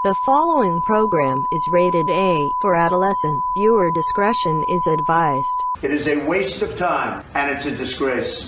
The following program is rated A for adolescent. Viewer discretion is advised. It is a waste of time, and it's a disgrace.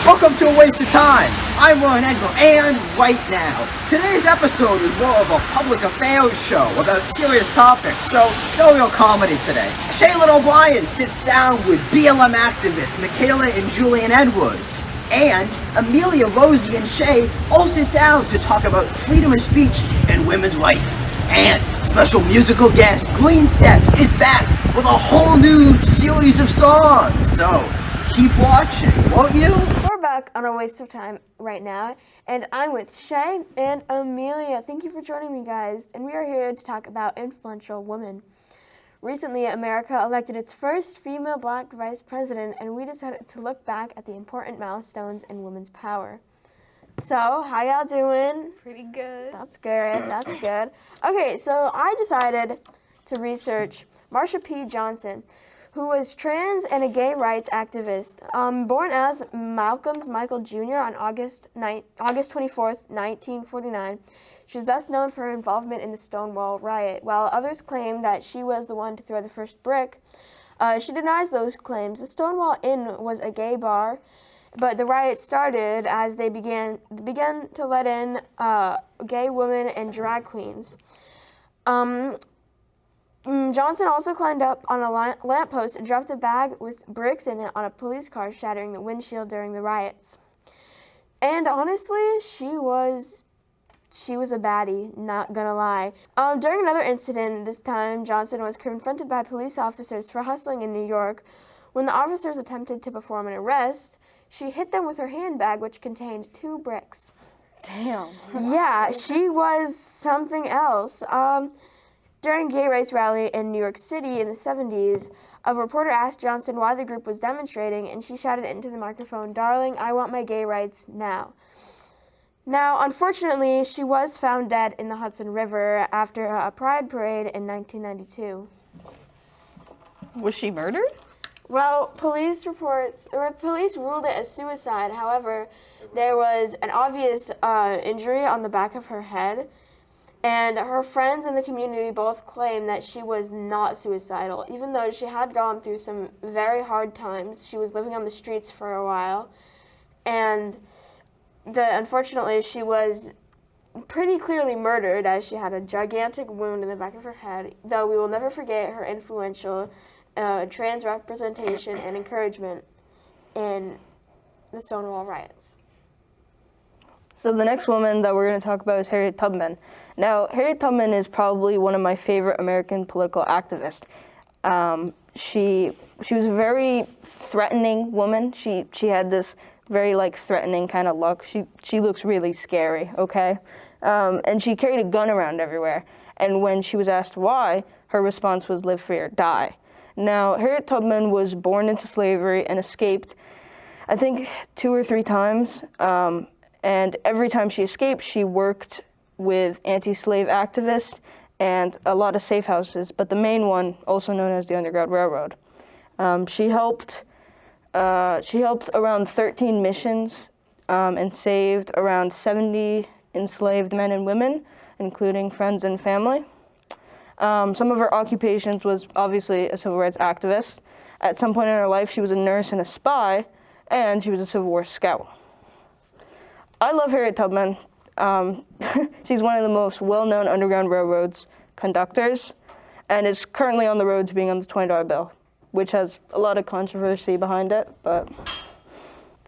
Welcome to A Waste of Time. I'm Edgar, and right now, today's episode is more of a public affairs show about serious topics, so no real comedy today. Shaylin O'Brien sits down with BLM activists Michaela and Julian Edwards, and Amelia, Rosie, and Shay all sit down to talk about freedom of speech and women's rights. And special musical guest Green Steps is back with a whole new series of songs, so keep watching, won't you? We're back on A Waste of Time right now, and I'm with Shay and Amelia. Thank you for joining me, guys, and we are here to talk about influential women. Recently, America elected its first female black vice president, and we decided to look back at the important milestones in women's power. So, how y'all doing? Pretty good. That's good, that's good. Okay, so I decided to research Marsha P. Johnson, who was trans and a gay rights activist. Born as Michael Jr. on August 24th, 1949, she was best known for her involvement in the Stonewall riot. While others claim that she was the one to throw the first brick, she denies those claims. The Stonewall Inn was a gay bar, but the riot started as they began to let in gay women and drag queens. Johnson also climbed up on a lamppost and dropped a bag with bricks in it on a police car, shattering the windshield during the riots. And honestly, she was a baddie, not gonna lie. During another incident, this time Johnson was confronted by police officers for hustling in New York. When the officers attempted to perform an arrest, she hit them with her handbag, which contained 2 bricks. Damn. Yeah, she was something else. During a gay rights rally in New York City in the 70s, a reporter asked Johnson why the group was demonstrating, and she shouted into the microphone, "Darling, I want my gay rights now." Now, unfortunately, she was found dead in the Hudson River after a pride parade in 1992. Was she murdered? Well, police ruled it as suicide. However, there was an obvious injury on the back of her head. And her friends in the community both claim that she was not suicidal. Even though she had gone through some very hard times, she was living on the streets for a while. And unfortunately, she was pretty clearly murdered, as she had a gigantic wound in the back of her head, though we will never forget her influential trans representation and encouragement in the Stonewall riots. So the next woman that we're going to talk about is Harriet Tubman. Now, Harriet Tubman is probably one of my favorite American political activists. She was a very threatening woman. She had this very threatening kind of look. She looks really scary, okay? And she carried a gun around everywhere. And when she was asked why, her response was live free or die. Now, Harriet Tubman was born into slavery and escaped, I think, 2 or 3 times. And every time she escaped, she worked with anti-slave activists and a lot of safe houses, but the main one, also known as the Underground Railroad. She helped around 13 missions and saved around 70 enslaved men and women, including friends and family. Some of her occupations was obviously a civil rights activist. At some point in her life, she was a nurse and a spy, and she was a Civil War scout. I love Harriet Tubman. She's one of the most well-known Underground Railroad's conductors, and is currently on the road to being on the $20 bill, which has a lot of controversy behind it, but...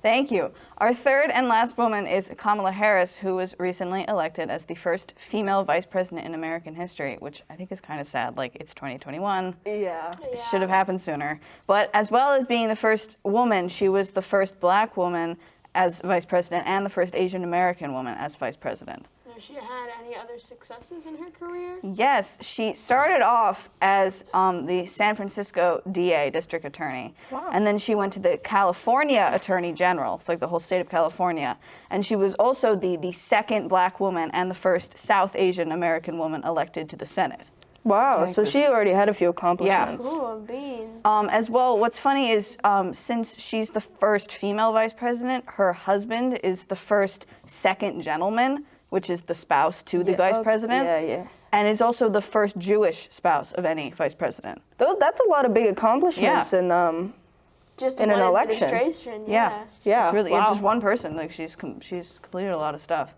Thank you. Our third and last woman is Kamala Harris, who was recently elected as the first female vice president in American history, which I think is kind of sad. It's 2021. Yeah. It should have happened sooner. But as well as being the first woman, she was the first black woman as vice president and the first Asian American woman as vice president. Has she had any other successes in her career? Yes, she started off as the San Francisco DA, district attorney. Wow. And then she went to the California Attorney General, like the whole state of California. And she was also the second black woman and the first South Asian American woman elected to the Senate. Wow, so she already had a few accomplishments. Cool beans. As well, what's funny is since she's the first female vice president, her husband is the first second gentleman, which is the spouse to the vice president. Yeah. And is also the first Jewish spouse of any vice president. That's a lot of big accomplishments in Just in one an election. administration. Yeah. Yeah. It's really wow. just one person. Like she's completed a lot of stuff.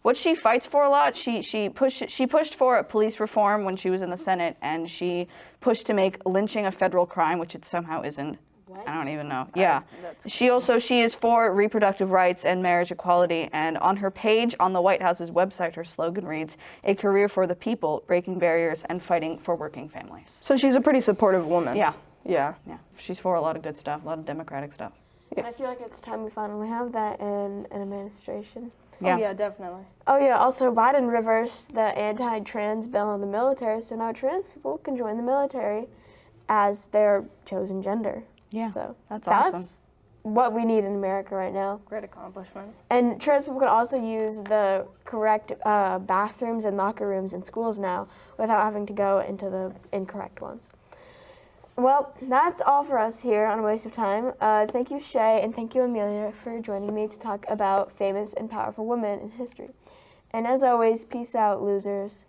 What she fights for a lot, she pushed for police reform when she was in the Senate, and she pushed to make lynching a federal crime, which it somehow isn't. What? I don't even know. Yeah. She is for reproductive rights and marriage equality, and on her page on the White House's website, her slogan reads, "A career for the people, breaking barriers and fighting for working families." So she's a pretty supportive woman. Yeah. Yeah. Yeah. She's for a lot of good stuff, a lot of democratic stuff. And I feel like it's time we finally have that in an administration. Yeah. Oh, yeah, definitely. Oh yeah, also Biden reversed the anti-trans bill in the military, so now trans people can join the military as their chosen gender. Yeah, So that's awesome. what we need in America right now. Great accomplishment. And trans people can also use the correct bathrooms and locker rooms in schools now without having to go into the incorrect ones. Well, that's all for us here on A Waste of Time. Thank you, Shay, and thank you, Amelia, for joining me to talk about famous and powerful women in history. And as always, peace out, losers.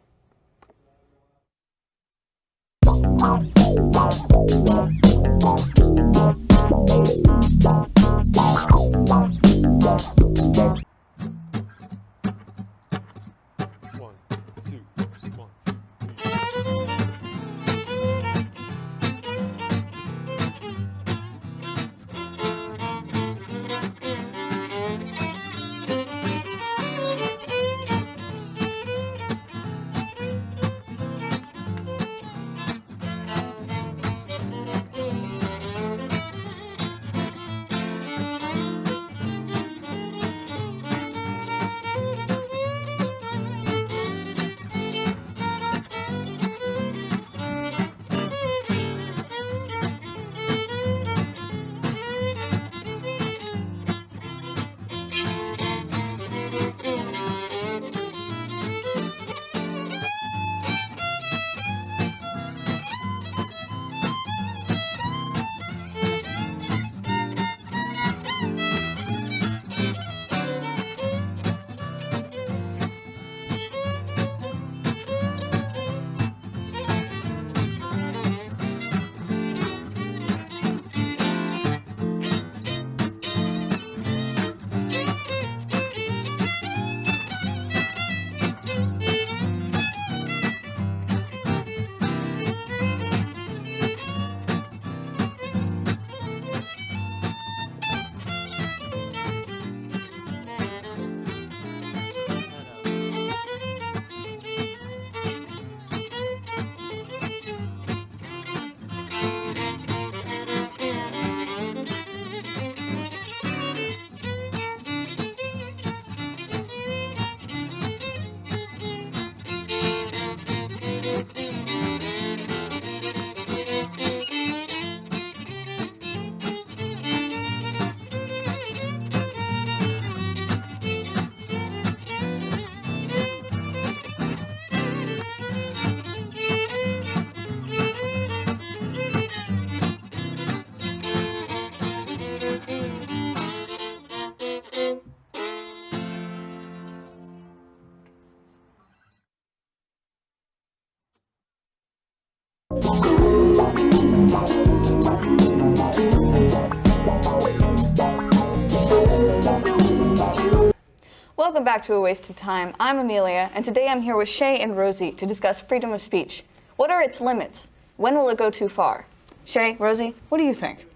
Welcome back to A Waste of Time. I'm Amelia, and today I'm here with Shay and Rosie to discuss freedom of speech. What are its limits? When will it go too far? Shay, Rosie, what do you think?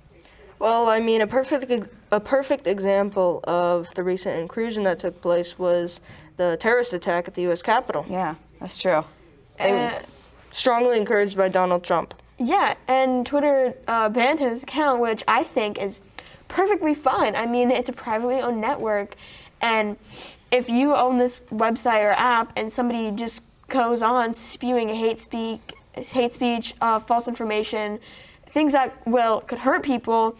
Well, I mean, a perfect example of the recent intrusion that took place was the terrorist attack at the U.S. Capitol. Yeah, that's true. Strongly encouraged by Donald Trump. Yeah, and Twitter banned his account, which I think is perfectly fine. I mean, it's a privately owned network, and if you own this website or app and somebody just goes on spewing hate speech, false information, things that could hurt people,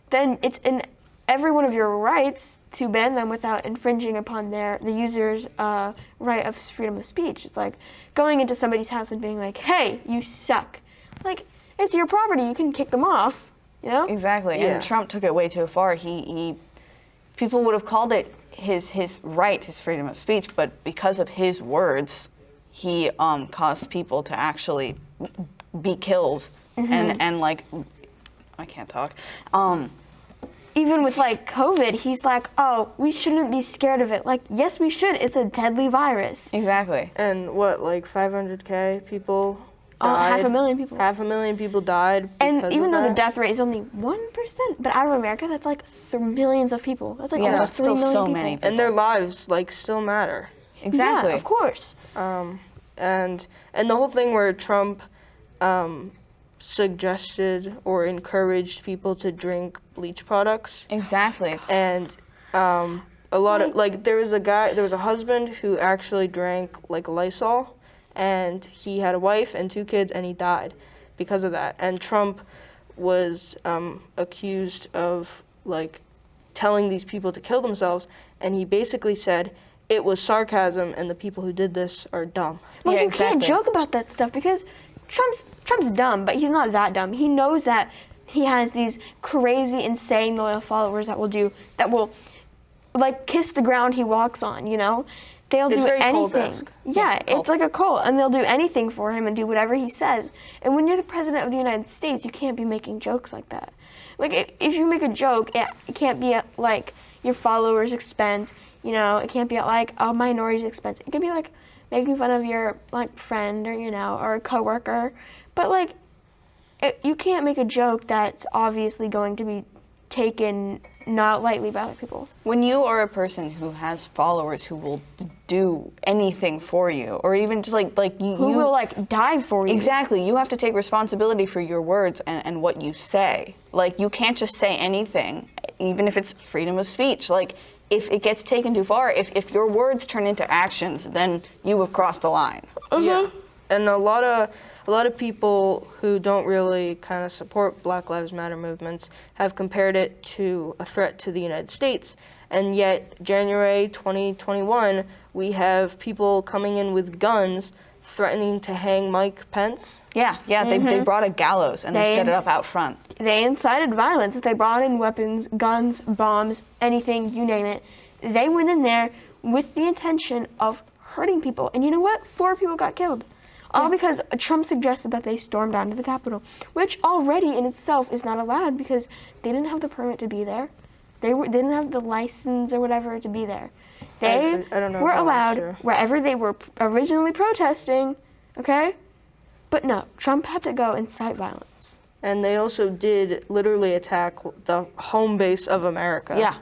then it's in every one of your rights to ban them without infringing upon the user's right of freedom of speech. It's like going into somebody's house and being like, hey, you suck. Like, it's your property, you can kick them off, you know? Exactly, Yeah. and Trump took it way too far. People would have called it his right, his freedom of speech, but because of his words, he caused people to actually be killed, and like, I can't talk. Even with like COVID, he's like, oh, we shouldn't be scared of it. Like, yes, we should. It's a deadly virus. Exactly. And what, like 500K people died? 500,000 people. 500,000 people died And because even of though the that. death rate is only 1%, but out of America, that's like millions of people. That's like Yeah, almost that's 3 still million so people. many people. And their lives, like, still matter. Exactly. Yeah, of course. And the whole thing where Trump suggested or encouraged people to drink bleach products. Exactly. And a lot of, like, there was a husband who actually drank, like, Lysol, and he had a wife and 2 kids, and he died because of that. And Trump was accused of, like, telling these people to kill themselves, and he basically said it was sarcasm, and the people who did this are dumb. Well, Yeah, you exactly. can't joke about that stuff because Trump's dumb, but he's not that dumb. He knows that he has these crazy, insane loyal followers that will like kiss the ground he walks on, you know? They'll It's do very anything. cult-esque. Yeah, Cult. it's like a cult, and they'll do anything for him and do whatever he says. And when you're the president of the United States, you can't be making jokes like that. Like, if you make a joke, it can't be at, like, your followers' expense, you know? It can't be at, like, a minority's expense. It can be, like, making fun of your, like, friend or, you know, or a coworker. But, like, you can't make a joke that's obviously going to be taken not lightly by other people. When you are a person who has followers who will do anything for you, or even just like you Who will, like, die for you. Exactly. You have to take responsibility for your words and what you say. Like, you can't just say anything, even if it's freedom of speech. Like, if it gets taken too far, if your words turn into actions, then you have crossed the line. Yeah. And a lot of people who don't really kind of support Black Lives Matter movements have compared it to a threat to the United States. And yet, January 2021, we have people coming in with guns threatening to hang Mike Pence. Yeah, they brought a gallows and they set it up out front. They incited violence. They brought in weapons, guns, bombs, anything, you name it. They went in there with the intention of hurting people. And you know what? 4 people got killed. All because Trump suggested that they stormed onto the Capitol, which already in itself is not allowed because they didn't have the permit to be there. They didn't have the license or whatever to be there. They I don't know if were that was allowed true. wherever they were originally protesting, okay? But no, Trump had to go incite violence. And they also did literally attack the home base of America. Yeah.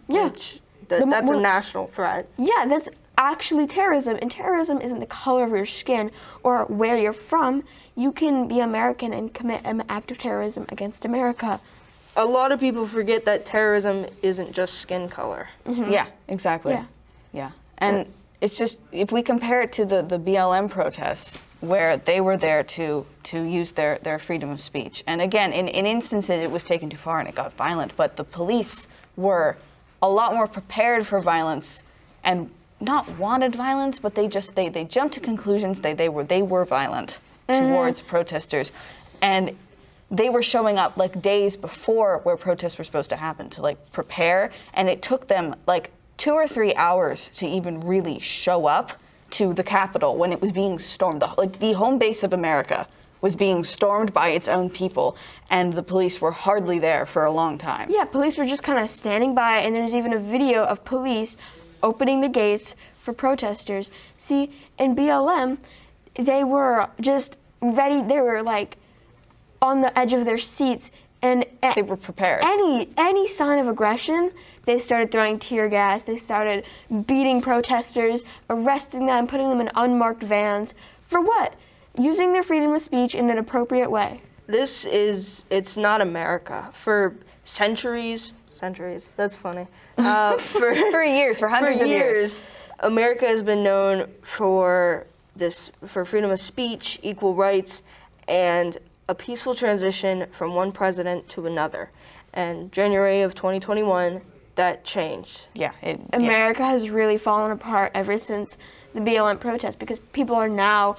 Yeah. Which, that's a national threat. Yeah, that's actually terrorism, and terrorism isn't the color of your skin or where you're from. You can be American and commit an act of terrorism against America. A lot of people forget that terrorism isn't just skin color. Yeah, exactly. Yeah. And it's just, if we compare it to the BLM protests, where they were there to use their freedom of speech. And again, in instances it was taken too far and it got violent, but the police were a lot more prepared for violence and not wanted violence, but they jumped to conclusions. They were violent towards protesters, and they were showing up like days before where protests were supposed to happen to like prepare, and it took them like 2 or 3 hours to even really show up to the Capitol when it was being stormed. The home base of America was being stormed by its own people, and the police were hardly there for a long time. Yeah, police were just kind of standing by, and there's even a video of police opening the gates for protesters. See, in BLM, they were just ready. They were like on the edge of their seats, and They were prepared. Any sign of aggression, they started throwing tear gas. They started beating protesters, arresting them, putting them in unmarked vans. For what? Using their freedom of speech in an appropriate way. It's not America. For centuries, centuries. That's funny. For years, for hundreds of years. America has been known for freedom of speech, equal rights, and a peaceful transition from one president to another. And January of 2021, that changed. America has really fallen apart ever since the BLM protest, because people are now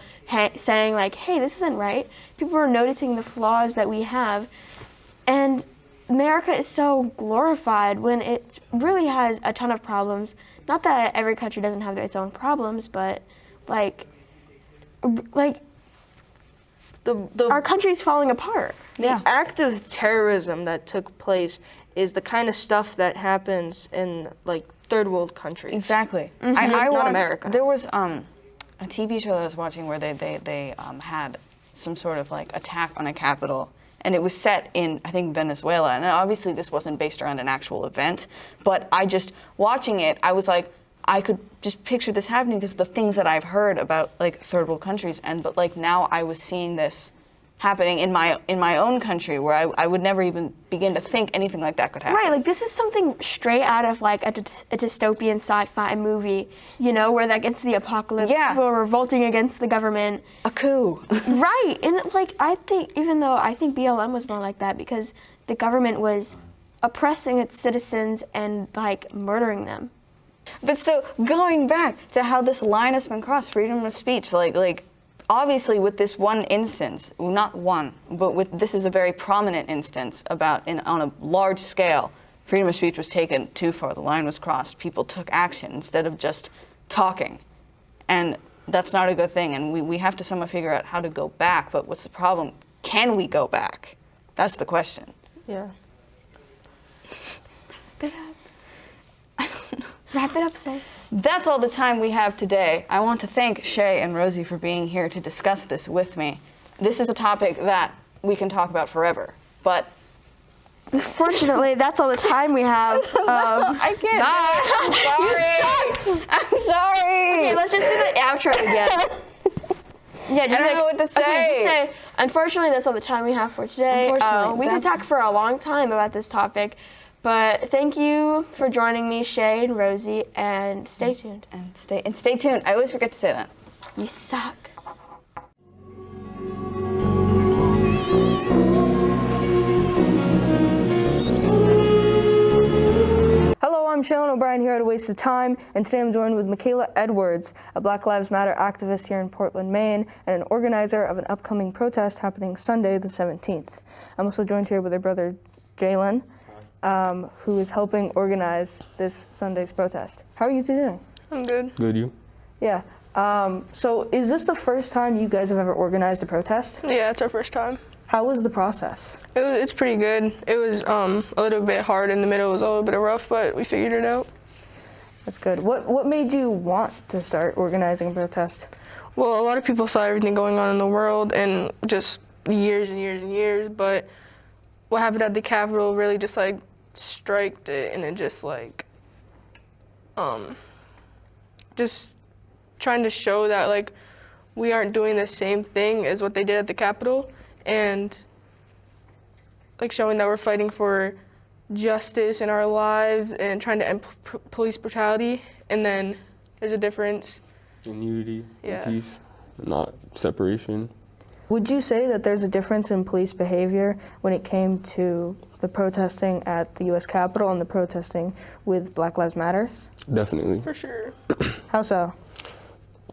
saying like, hey, this isn't right. People are noticing the flaws that we have. And America is so glorified when it really has a ton of problems. Not that every country doesn't have its own problems, but like our country's falling apart. The act of terrorism that took place is the kind of stuff that happens in like third world countries. Exactly. I watched, not America. There was a TV show that I was watching where they had some sort of like attack on a capital, and it was set in, I think, Venezuela. And obviously this wasn't based around an actual event, but watching it, I was like, I could just picture this happening because of the things that I've heard about like third world countries, but like now I was seeing this happening in my own country, where I would never even begin to think anything like that could happen. Right, like this is something straight out of like a dystopian sci-fi movie, you know, where that gets to the apocalypse, people are revolting against the government. A coup. Right, and like I think BLM was more like that because the government was oppressing its citizens and like murdering them. But so going back to how this line has been crossed, freedom of speech, like obviously with this one instance, not one, but this is a very prominent instance on a large scale, freedom of speech was taken too far, the line was crossed, people took action instead of just talking. And that's not a good thing, and we have to somehow figure out how to go back, but what's the problem? Can we go back? That's the question. Yeah. Wrap it up, Say. That's all the time we have today. I want to thank Shay and Rosie for being here to discuss this with me. This is a topic that we can talk about forever, but fortunately, that's all the time we have. I can't. I'm sorry. Okay, let's just do the outro again. Yeah, just I don't know what to say. Okay, just say, unfortunately, that's all the time we have for today. We could talk for a long time about this topic. But thank you for joining me, Shay and Rosie, and stay tuned. And stay tuned. I always forget to say that. You suck. Hello, I'm Shaylin O'Brien here at A Waste of Time, and today I'm joined with Michaela Edwards, a Black Lives Matter activist here in Portland, Maine, and an organizer of an upcoming protest happening Sunday the 17th. I'm also joined here with her brother, Jalen, who is helping organize this Sunday's protest. How are you two doing? I'm good. Good, you? Yeah. So is this the first time you guys have ever organized a protest? Yeah, it's our first time. How was the process? It's pretty good. It was a little bit hard in the middle. It was a little bit rough, but we figured it out. That's good. What made you want to start organizing a protest? Well, a lot of people saw everything going on in the world and just years and years and years, but what happened at the Capitol really just like striked it, and it just like just trying to show that like we aren't doing the same thing as what they did at the Capitol, and like showing that we're fighting for justice in our lives and trying to end police brutality, and then there's a difference in unity, in peace, not separation. Would you say that there's a difference in police behavior when it came to the protesting at the U.S. Capitol and the protesting with Black Lives Matter? Definitely. for sure. How so?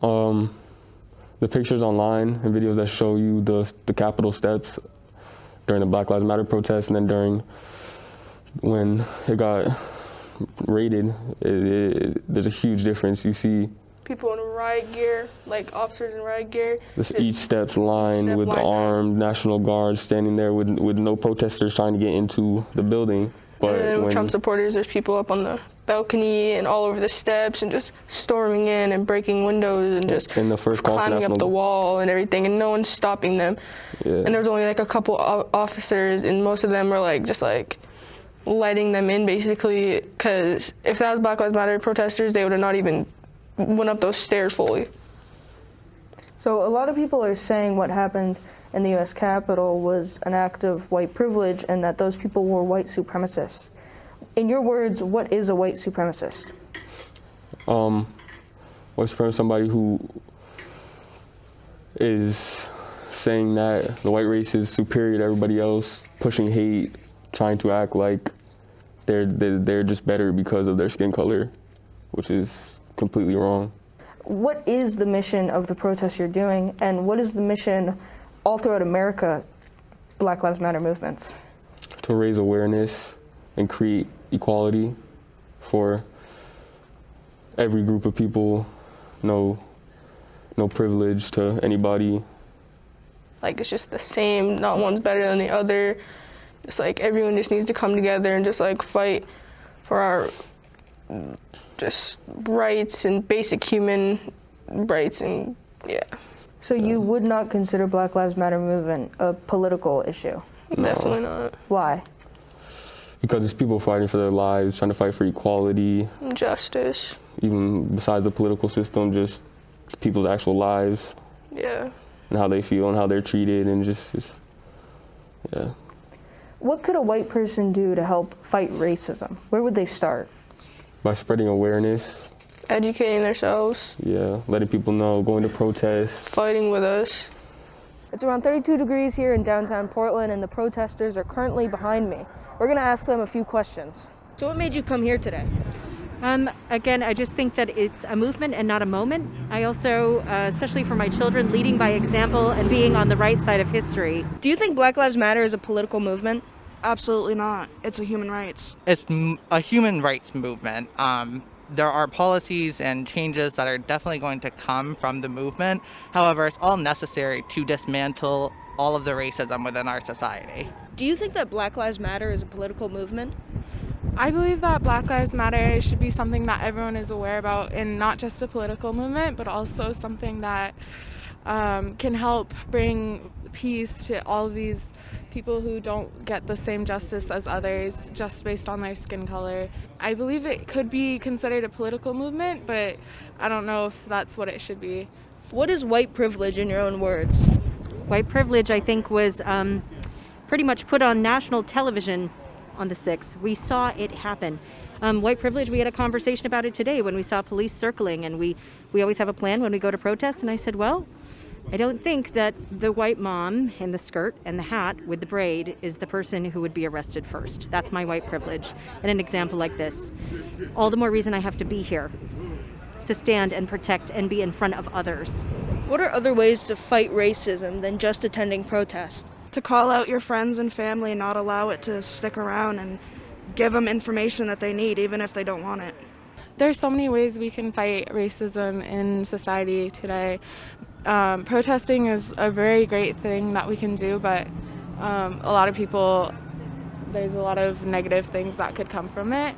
The pictures online and videos that show you the Capitol steps during the Black Lives Matter protest, and then when it got raided, there's a huge difference. You see People in riot gear, like officers in riot gear. each step's lined with armed National Guard standing there with no protesters trying to get into the building. But and then with Trump supporters, there's people up on the balcony and all over the steps and just storming in and breaking windows and just in the first climbing up the wall and everything, and no one's stopping them. Yeah. And there's only like a couple officers, and most of them were like just like letting them in basically, because if that was Black Lives Matter protesters, they would have not even went up those stairs fully. So a lot of people are saying what happened in the U.S. Capitol was an act of white privilege and that those people were white supremacists. In your words, what is a white supremacist? White supremacist is somebody who is saying that the white race is superior to everybody else, pushing hate, trying to act like they're just better because of their skin color, which is completely wrong. What is the mission of the protests you're doing, and what is the mission all throughout America, Black Lives Matter movements? To raise awareness and create equality for every group of people, no privilege to anybody. Like, it's just the same, not one's better than the other. Just like everyone just needs to come together and just like fight for our just rights and basic human rights, and yeah. So you would not consider Black Lives Matter movement a political issue? No. Definitely not. Why? Because it's people fighting for their lives, trying to fight for equality. Justice. Even besides the political system, just people's actual lives. Yeah. And how they feel and how they're treated, and just yeah. What could a white person do to help fight racism? Where would they start? By spreading awareness. Educating themselves. Yeah, letting people know, going to protests. Fighting with us. It's around 32 degrees here in downtown Portland, and the protesters are currently behind me. We're gonna ask them a few questions. So what made you come here today? Again, I just think that it's a movement and not a moment. I also, especially for my children, leading by example and being on the right side of history. Do you think Black Lives Matter is a political movement? Absolutely not. It's a human rights. It's a human rights movement. There are policies and changes that are definitely going to come from the movement. However, it's all necessary to dismantle all of the racism within our society. Do you think that Black Lives Matter is a political movement? I believe that Black Lives Matter should be something that everyone is aware about, and not just a political movement, but also something that can help bring peace to all of these people who don't get the same justice as others just based on their skin color. I believe it could be considered a political movement, but I don't know if that's what it should be. What is white privilege in your own words? White privilege, I think, was pretty much put on national television on the 6th. We saw it happen. White privilege, we had a conversation about it today when we saw police circling, and we always have a plan when we go to protest, and I said, well, I don't think that the white mom in the skirt and the hat with the braid is the person who would be arrested first. That's my white privilege. And an example like this, all the more reason I have to be here to stand and protect and be in front of others. What are other ways to fight racism than just attending protests? To call out your friends and family and not allow it to stick around, and give them information that they need, even if they don't want it. There's so many ways we can fight racism in society today. Protesting is a very great thing that we can do, but a lot of people, there's a lot of negative things that could come from it.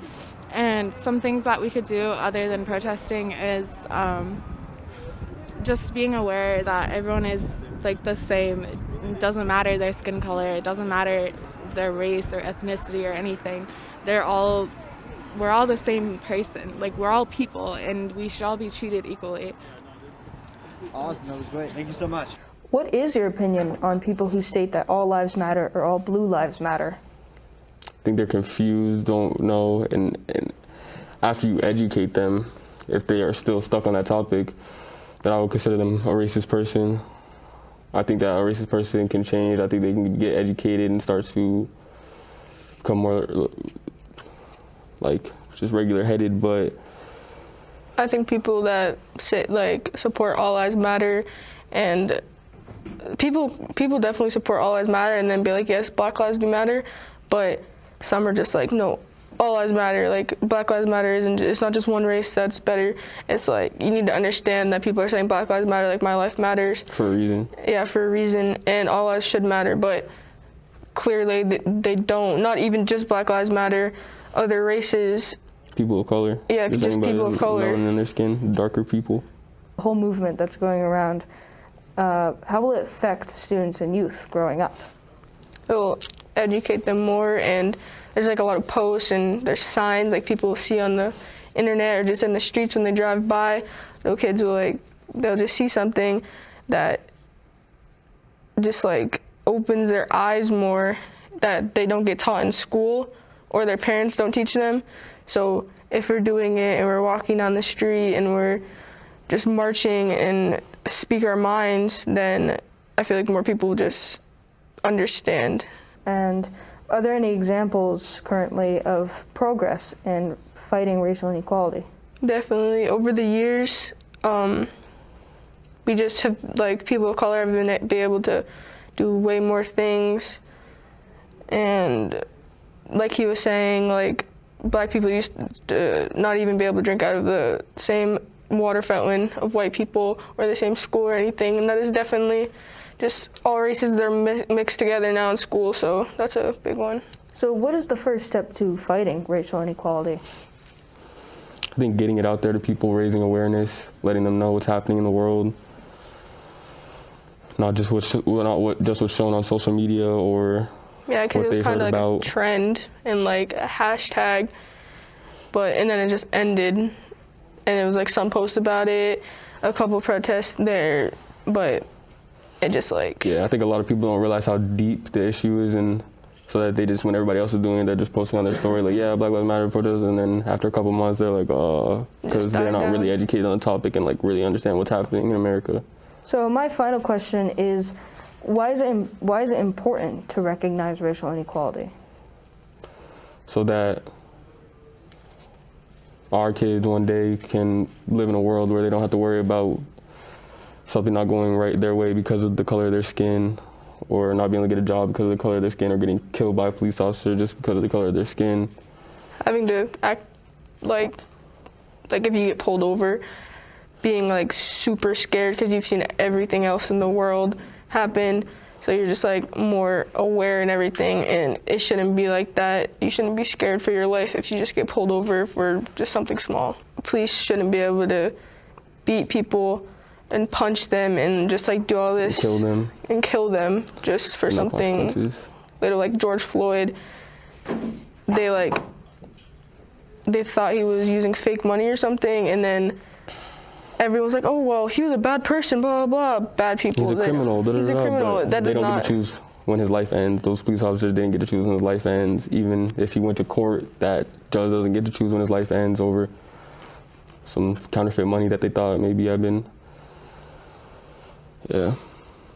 And some things that we could do other than protesting is just being aware that everyone is like the same. It doesn't matter their skin color, it doesn't matter their race or ethnicity or anything. We're all the same person. Like, we're all people, and we should all be treated equally. Awesome, that was great. Thank you so much. What is your opinion on people who state that all lives matter or all blue lives matter? I think they're confused, don't know, and after you educate them, if they are still stuck on that topic, then I would consider them a racist person. I think that a racist person can change. I think they can get educated and start to become more like just regular-headed, but I think people that say, like, support All Lives Matter, and people definitely support All Lives Matter and then be like, yes, Black Lives do matter, but some are just like, no, all lives matter. Like, Black Lives Matter it's not just one race that's better. It's like, you need to understand that people are saying Black Lives Matter, like my life matters. For a reason. Yeah, for a reason, and all lives should matter, but clearly they don't. Not even just Black Lives Matter, other races. People of color. Yeah, just people of color. Melanin in their skin, darker people. The whole movement that's going around, how will it affect students and youth growing up? It will educate them more, and there's like a lot of posts and there's signs like people see on the internet or just in the streets when they drive by. Little kids will they'll just see something that just like opens their eyes more, that they don't get taught in school, or their parents don't teach them. So if we're doing it and we're walking down the street and we're just marching and speak our minds, then I feel like more people will just understand. And are there any examples currently of progress in fighting racial inequality? Definitely. Over the years, we just have, like, people of color have been able to do way more things. And like he was saying, like, black people used to not even be able to drink out of the same water fountain of white people or the same school or anything. And that is definitely just all races, they're mixed together now in school, so that's a big one. So what is the first step to fighting racial inequality? I think getting it out there to people, raising awareness, letting them know what's happening in the world. Not just what's shown on social media or yeah, because what it was they've kind heard of like about. a trend and like a hashtag, and then it just ended. And it was like some posts about it, a couple protests there, but it just like... Yeah, I think a lot of people don't realize how deep the issue is, and so that they just, when everybody else is doing it, they're just posting on their story like, yeah, Black Lives Matter protest, and then after a couple months, they're like, because they're not really educated on the topic and like really understand what's happening in America. So my final question is, why is it important to recognize racial inequality? So that our kids one day can live in a world where they don't have to worry about something not going right their way because of the color of their skin, or not being able to get a job because of the color of their skin, or getting killed by a police officer just because of the color of their skin. Having to act like if you get pulled over, being like super scared because you've seen everything else in the world happen. So you're just like more aware and everything, and it shouldn't be like that. You shouldn't be scared for your life if you just get pulled over for just something small. Police shouldn't be able to beat people and punch them and just like do all this and kill them just for something little, like George Floyd. They thought he was using fake money or something, and then everyone's like, oh, well, he was a bad person, blah, blah, blah. Bad people. He's a criminal. He's a criminal. That they does don't not get to choose when his life ends. Those police officers didn't get to choose when his life ends. Even if he went to court, that judge doesn't get to choose when his life ends over some counterfeit money that they thought maybe had been. Yeah.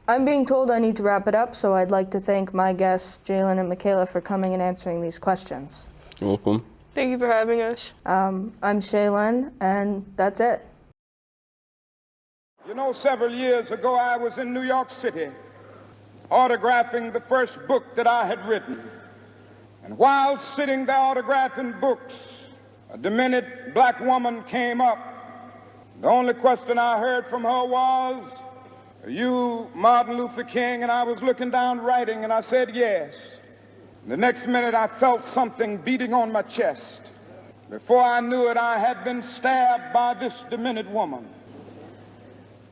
I'm being told I need to wrap it up, so I'd like to thank my guests, Jalen and Michaela, for coming and answering these questions. You're welcome. Thank you for having us. I'm Shaylin, and that's it. You know, several years ago, I was in New York City autographing the first book that I had written. And while sitting there autographing books, a demented black woman came up. The only question I heard from her was, "Are you Martin Luther King?" And I was looking down writing, and I said yes. The next minute, I felt something beating on my chest. Before I knew it, I had been stabbed by this demented woman.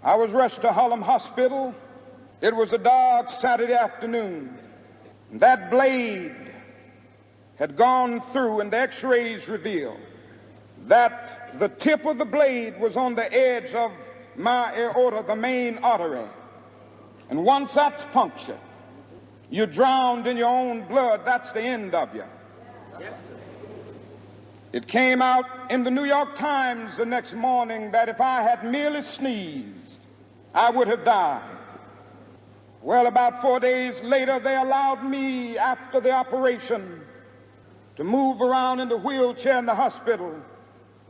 I was rushed to Harlem Hospital. It was a dark Saturday afternoon. That blade had gone through, and the x-rays revealed that the tip of the blade was on the edge of my aorta, the main artery. And once that's punctured, you're drowned in your own blood. That's the end of you. It came out in the New York Times the next morning that if I had merely sneezed, I would have died. Well, about 4 days later, they allowed me, after the operation, to move around in the wheelchair in the hospital.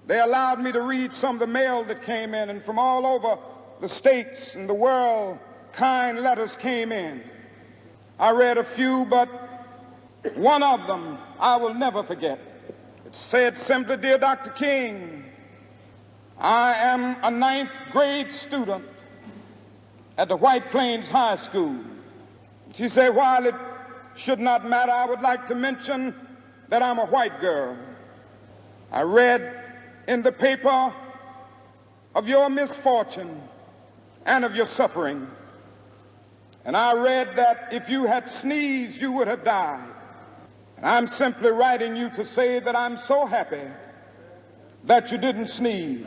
They allowed me to read some of the mail that came in, and from all over the states and the world, kind letters came in. I read a few, but one of them I will never forget. It said simply, "Dear Dr. King, I am a 9th grade student at the White Plains High School." She said, "While it should not matter, I would like to mention that I'm a white girl. I read in the paper of your misfortune and of your suffering. And I read that if you had sneezed, you would have died. And I'm simply writing you to say that I'm so happy that you didn't sneeze."